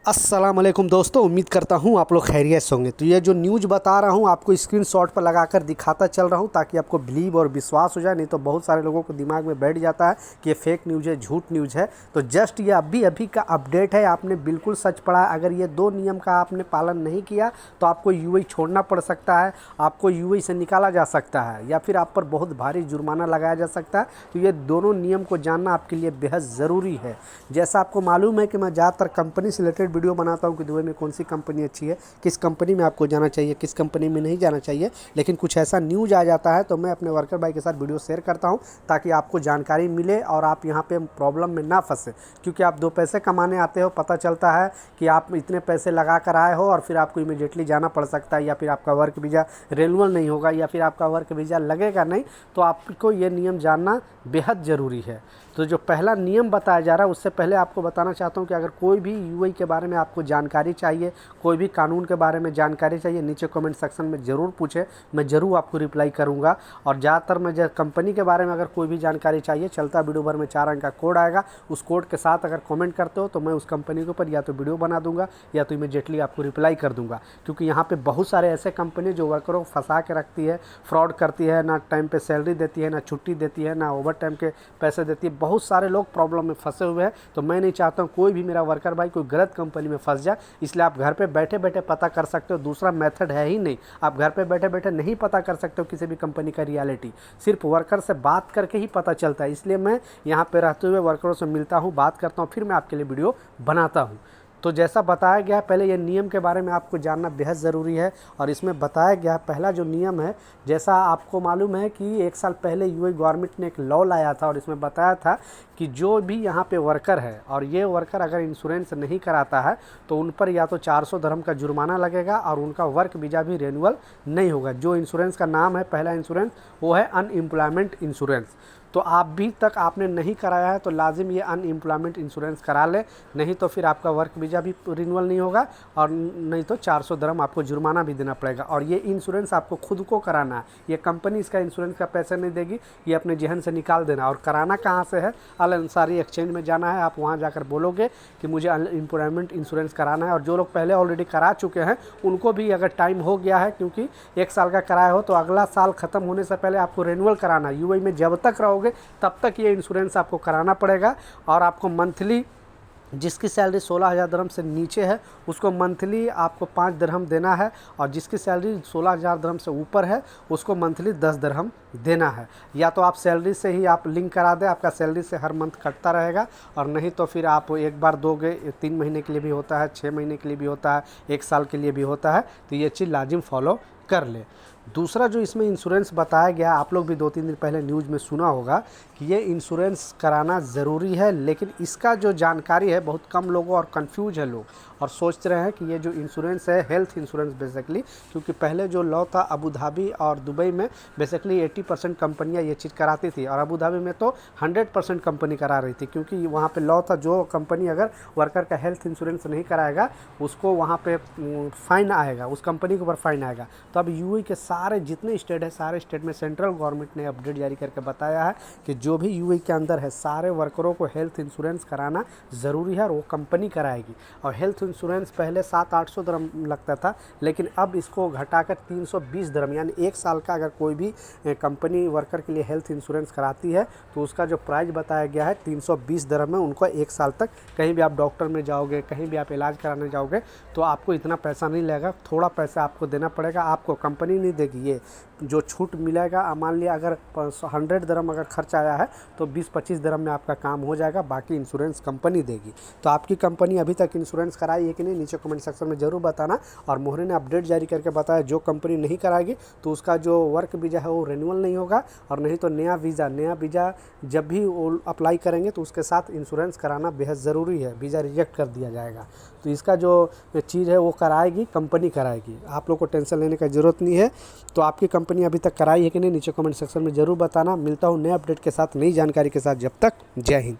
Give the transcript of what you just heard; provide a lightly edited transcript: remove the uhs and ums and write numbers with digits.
अस्सलाम वालेकुम दोस्तों, उम्मीद करता हूँ आप लोग खैरियत से होंगे। तो ये जो न्यूज़ बता रहा हूँ आपको स्क्रीनशॉट पर लगाकर दिखाता चल रहा हूँ ताकि आपको बिलीव और विश्वास हो जाए। नहीं तो बहुत सारे लोगों को दिमाग में बैठ जाता है कि ये फेक न्यूज़ है, झूठ न्यूज़ है। तो जस्ट ये अभी अभी का अपडेट है, आपने बिल्कुल सच पढ़ा। अगर ये 2 नियम का आपने पालन नहीं किया तो आपको यूएई छोड़ना पड़ सकता है, आपको यूएई से निकाला जा सकता है या फिर आप पर बहुत भारी जुर्माना लगाया जा सकता है। तो ये दोनों नियम को जानना आपके लिए बेहद ज़रूरी है। जैसा आपको मालूम है कि मैं ज़्यादातर कंपनी से रिलेटेड वीडियो बनाता हूं कि दुबई में कौन सी कंपनी अच्छी है, किस कंपनी में आपको जाना चाहिए, किस कंपनी में नहीं जाना चाहिए। लेकिन कुछ ऐसा न्यूज़ आ जाता है तो मैं अपने वर्कर भाई के साथ वीडियो शेयर करता हूं ताकि आपको जानकारी मिले और आप यहां पे प्रॉब्लम में ना फंसे। क्योंकि आप 2 पैसे कमाने आते हो, पता चलता है कि आप इतने पैसे लगा कर आए हो और फिर आपको इमीडिएटली जाना पड़ सकता है, या फिर आपका वर्क वीज़ा रिन्यूअल नहीं होगा, या फिर आपका वर्क वीज़ा लगेगा नहीं। तो आपको ये नियम जानना बेहद ज़रूरी है। तो जो पहला नियम बताया जा रहा है उससे पहले आपको बताना चाहता हूँ कि अगर कोई भी यूएई के बारे में आपको जानकारी चाहिए, कोई भी कानून के बारे में जानकारी चाहिए, नीचे कमेंट सेक्शन में ज़रूर पूछें, मैं ज़रूर आपको रिप्लाई करूँगा। और ज़्यादातर मैं कंपनी के बारे में अगर कोई भी जानकारी चाहिए, चलता वीडियो भर में 4 अंक का कोड आएगा, उस कोड के साथ अगर कमेंट करते हो तो मैं उस कंपनी के ऊपर या तो वीडियो बना दूंगा या तो इमीडिएटली आपको रिप्लाई कर दूंगा। क्योंकि यहाँ पे बहुत सारे ऐसे कंपनी जो वर्करों को फंसा के रखती है, फ्रॉड करती है, ना टाइम पे सैलरी देती है, ना छुट्टी देती है, ना ओवर टाइम के पैसे देती है। बहुत सारे लोग प्रॉब्लम में फंसे हुए हैं। तो मैं नहीं चाहता हूँ कोई भी मेरा वर्कर भाई कोई गलत कंपनी में फंस जाए। इसलिए आप घर पे बैठे बैठे पता कर सकते हो, दूसरा मेथड है ही नहीं। आप घर पे बैठे बैठे नहीं पता कर सकते हो किसी भी कंपनी का रियलिटी, सिर्फ वर्कर से बात करके ही पता चलता है। इसलिए मैं यहाँ पे रहते हुए वर्करों से मिलता हूँ, बात करता हूँ, फिर मैं आपके लिए वीडियो बनाता हूँ। तो जैसा बताया गया पहले ये नियम के बारे में आपको जानना बेहद ज़रूरी है। और इसमें बताया गया पहला जो नियम है, जैसा आपको मालूम है कि 1 साल पहले यूएई गवर्नमेंट ने एक लॉ लाया था और इसमें बताया था कि जो भी यहाँ पे वर्कर है और ये वर्कर अगर इंश्योरेंस नहीं कराता है तो उन पर या तो 400 दिरहम का जुर्माना लगेगा और उनका वर्क वीज़ा भी रिन्यूअल नहीं होगा। जो इंश्योरेंस का नाम है, पहला इंश्योरेंस वो है अनएम्प्लॉयमेंट इंश्योरेंस। तो आप भी तक आपने नहीं कराया है तो लाजिम ये अनएम्प्लॉयमेंट इंश्योरेंस करा ले, नहीं तो फिर आपका वर्क वीज़ा भी रिन्यूअल नहीं होगा और नहीं तो 400 दिरहम आपको जुर्माना भी देना पड़ेगा। और ये इंश्योरेंस आपको खुद को कराना है, ये कंपनी इसका इंश्योरेंस का पैसा नहीं देगी, ये अपने जेहन से निकाल देना। और कराना कहाँ से है? अल अंसारी एक्सचेंज में जाना है। आप वहाँ जाकर बोलोगे कि मुझे अनएम्प्लॉयमेंट इंश्योरेंस कराना है। और जो लोग पहले ऑलरेडी करा चुके हैं उनको भी अगर टाइम हो गया है, क्योंकि 1 साल का कराया हो तो अगला साल ख़त्म होने से पहले आपको रिन्यूअल कराना है। यूएई में जब तक रहोगे तब तक ये इंश्योरेंस आपको कराना पड़ेगा। और आपको मंथली, जिसकी सैलरी 16,000 दिरहम से नीचे है उसको मंथली आपको 5 दिरहम देना है, और जिसकी सैलरी 16,000 दिरहम से ऊपर है उसको मंथली 10 दिरहम देना है। या तो आप सैलरी से ही आप लिंक करा दें, आपका सैलरी से हर मंथ कटता रहेगा, और नहीं तो फिर आप एक बार दोगे। 3 महीने के लिए भी होता है, 6 महीने के लिए भी होता है, 1 साल के लिए भी होता है। तो ये चीज़ लाजिम फॉलो कर ले। दूसरा जो इसमें इंश्योरेंस बताया गया, आप लोग भी 2-3 दिन पहले न्यूज़ में सुना होगा कि ये इंश्योरेंस कराना ज़रूरी है, लेकिन इसका जो जानकारी है बहुत कम लोगों और कंफ्यूज है लोग, और सोच रहे हैं कि ये जो इंश्योरेंस है हेल्थ इंश्योरेंस बेसिकली। क्योंकि पहले जो लॉ था अबू धाबी और दुबई में बेसिकली 80% कंपनियां ये चीज़ कराती थी, और अबू धाबी में तो 100% कंपनी करा रही थी। क्योंकि वहाँ पे लॉ था जो कंपनी अगर वर्कर का हेल्थ इंश्योरेंस नहीं कराएगा उसको वहाँ पे फ़ाइन आएगा, उस कंपनी के ऊपर फ़ाइन आएगा। तो अब यूएई के सारे जितने स्टेट है, सारे स्टेट में सेंट्रल गवर्नमेंट ने अपडेट जारी करके बताया है कि जो भी यूएई के अंदर है सारे वर्करों को हेल्थ इंश्योरेंस कराना ज़रूरी है, और वो कंपनी कराएगी। और हेल्थ इंश्योरेंस पहले 700-800 दिरहम लगता था, लेकिन अब इसको घटाकर 320 दिरहम, यानी 1 साल का अगर कोई भी कंपनी वर्कर के लिए हेल्थ इंश्योरेंस कराती है तो उसका जो प्राइस बताया गया है 320 दिरहम में। उनको 1 साल तक कहीं भी आप डॉक्टर में जाओगे, कहीं भी आप इलाज कराने जाओगे तो आपको इतना पैसा नहीं लगेगा, थोड़ा पैसा आपको देना पड़ेगा। आपको कंपनी नहीं देगी, ये जो छूट मिलेगा। मान लिया अगर 100 दिरहम अगर खर्च आया है तो 20-25 दिरहम में आपका काम हो जाएगा, बाकी इंश्योरेंस कंपनी देगी। तो आपकी कंपनी अभी तक इंश्योरेंस कराई है कि नहीं, नीचे कमेंट सेक्शन में ज़रूर बताना। और मोहरे ने अपडेट जारी करके बताया जो कंपनी नहीं कराएगी तो उसका जो वर्क वीज़ा है वो रिन्यूअल नहीं होगा, और नहीं तो नया वीज़ा जब भी वो अप्लाई करेंगे तो उसके साथ इंश्योरेंस कराना बेहद ज़रूरी है, वीज़ा रिजेक्ट कर दिया जाएगा। तो इसका जो चीज़ है वो कराएगी कंपनी कराएगी, आप लोग को टेंशन लेने की ज़रूरत नहीं है। तो आपकी कंपनी अभी तक कराई है कि नहीं, नीचे कमेंट सेक्शन में ज़रूर बताना। मिलता हूँ नए अपडेट के साथ, नई जानकारी के साथ। जब तक जय हिंद।